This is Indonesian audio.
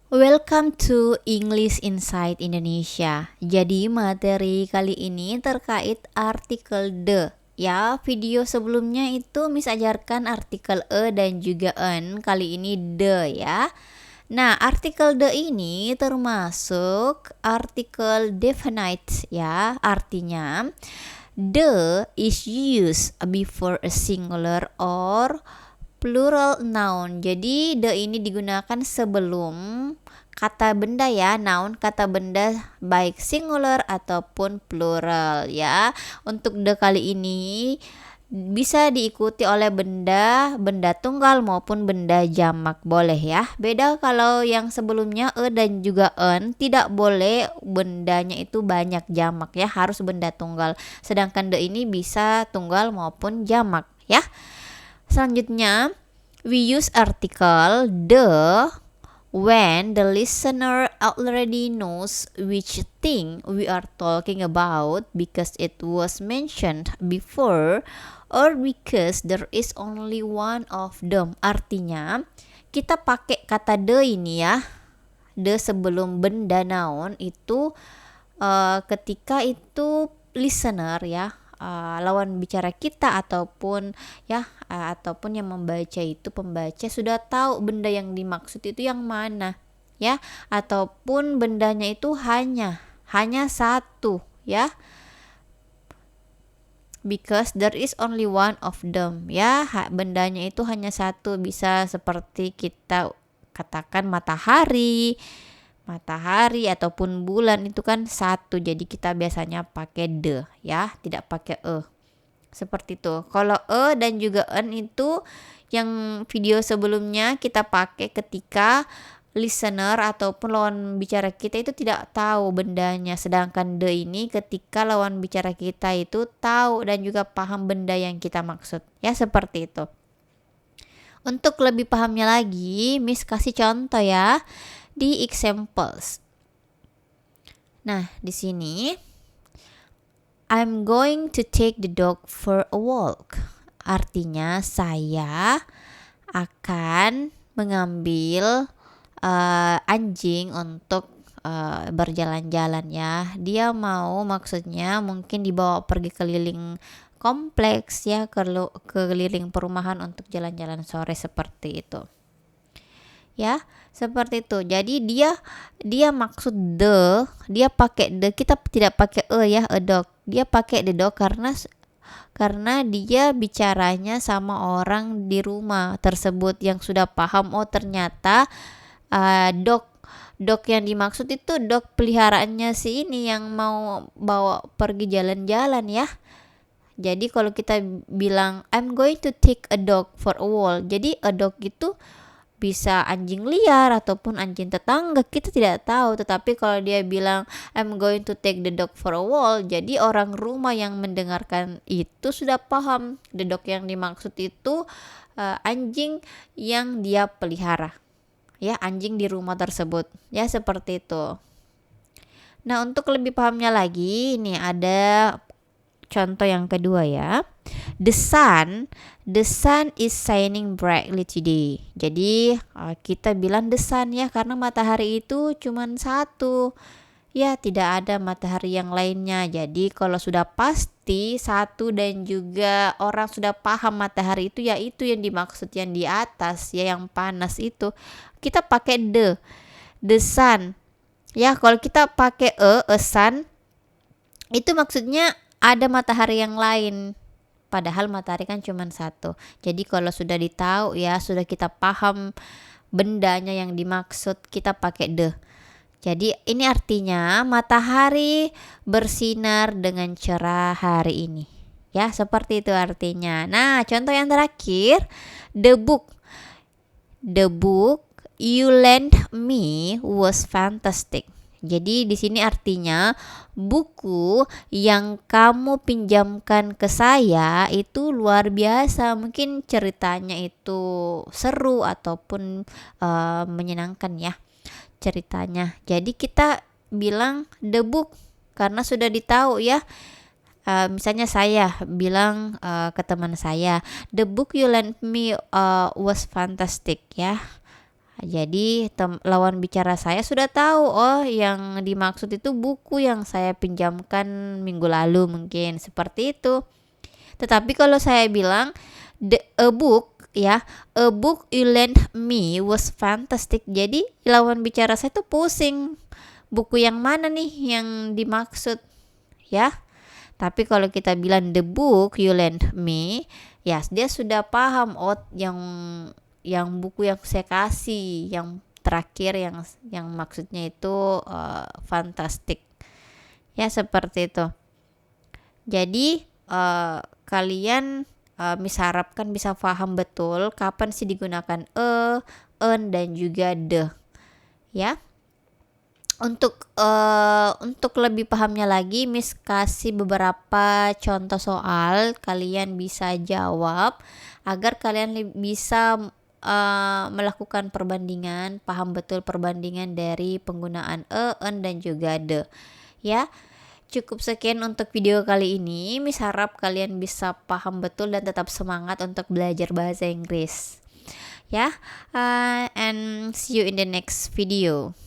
Welcome to English Inside Indonesia. Jadi materi kali ini terkait artikel the. Ya, video sebelumnya itu Miss ajarkan artikel e dan juga en, kali ini the ya. Nah, artikel the ini termasuk artikel definite ya. Artinya the is used before a singular or plural noun. Jadi the ini digunakan sebelum kata benda ya, noun kata benda baik singular ataupun plural ya. Untuk the kali ini bisa diikuti oleh benda tunggal maupun benda jamak, boleh ya. Beda kalau yang sebelumnya e dan juga en, tidak boleh bendanya itu banyak jamak ya, harus benda tunggal. Sedangkan the ini bisa tunggal maupun jamak ya. Selanjutnya, we use article the when the listener already knows which thing we are talking about because it was mentioned before or because there is only one of them. Artinya, kita pakai kata the ini ya, the sebelum benda noun itu ketika itu listener ya, lawan bicara kita ataupun ataupun yang membaca itu pembaca sudah tahu benda yang dimaksud itu yang mana ya, ataupun bendanya itu hanya satu ya, because there is only one of them ya, bendanya itu hanya satu. Bisa seperti kita katakan matahari ataupun bulan itu kan satu, jadi kita biasanya pakai the ya, tidak pakai seperti itu. Kalau dan juga en itu yang video sebelumnya kita pakai ketika listener ataupun lawan bicara kita itu tidak tahu bendanya, sedangkan the ini ketika lawan bicara kita itu tahu dan juga paham benda yang kita maksud ya, seperti itu. Untuk lebih pahamnya lagi, Miss kasih contoh ya di examples. Nah, di sini I'm going to take the dog for a walk. Artinya saya akan mengambil anjing untuk berjalan-jalan ya. Dia mau, maksudnya mungkin dibawa pergi keliling kompleks ya, keliling perumahan untuk jalan-jalan sore, seperti itu. Ya, seperti itu. Jadi dia maksud dia pakai kita tidak pakai ya, a dog. Dia pakai the dog karena dia bicaranya sama orang di rumah tersebut yang sudah paham, oh ternyata dog yang dimaksud itu dog peliharaannya si ini yang mau bawa pergi jalan-jalan ya. Jadi kalau kita bilang I'm going to take a dog for a walk, jadi a dog itu bisa anjing liar ataupun anjing tetangga, kita tidak tahu. Tetapi kalau dia bilang I'm going to take the dog for a walk, jadi orang rumah yang mendengarkan itu sudah paham the dog yang dimaksud itu anjing yang dia pelihara ya, anjing di rumah tersebut ya, seperti itu. Nah, untuk lebih pahamnya lagi, ini ada contoh yang kedua ya. The sun is shining brightly today. Jadi kita bilang the sun ya, karena matahari itu cuma satu ya, tidak ada matahari yang lainnya. Jadi kalau sudah pasti satu dan juga orang sudah paham matahari itu ya, itu yang dimaksud yang di atas ya, yang panas itu, kita pakai the sun ya. Kalau kita pakai a sun itu maksudnya ada matahari yang lain, padahal matahari kan cuma satu. Jadi kalau sudah ditahu ya, sudah kita paham bendanya yang dimaksud, kita pakai the. Jadi ini artinya matahari bersinar dengan cerah hari ini ya, seperti itu artinya. Nah, contoh yang terakhir, the book you lent me was fantastic. Jadi di sini artinya buku yang kamu pinjamkan ke saya itu luar biasa. Mungkin ceritanya itu seru ataupun menyenangkan ya ceritanya. Jadi kita bilang the book karena sudah ditahu ya. Misalnya saya bilang ke teman saya, the book you lent me was fantastic ya. Jadi lawan bicara saya sudah tahu, oh yang dimaksud itu buku yang saya pinjamkan minggu lalu mungkin seperti itu. Tetapi kalau saya bilang a book ya, a book you lent me was fantastic. Jadi lawan bicara saya tuh pusing. Buku yang mana nih yang dimaksud ya? Tapi kalau kita bilang the book you lent me, ya dia sudah paham oh yang buku yang saya kasih yang terakhir yang maksudnya itu fantastic. Ya seperti itu. Jadi kalian harapkan bisa paham betul kapan sih digunakan an dan juga the. Ya. Untuk lebih pahamnya lagi, Miss kasih beberapa contoh soal, kalian bisa jawab agar kalian bisa melakukan perbandingan, paham betul perbandingan dari penggunaan an dan juga the. Ya, cukup sekian untuk video kali ini. Miss harap kalian bisa paham betul dan tetap semangat untuk belajar bahasa Inggris. Ya, and see you in the next video.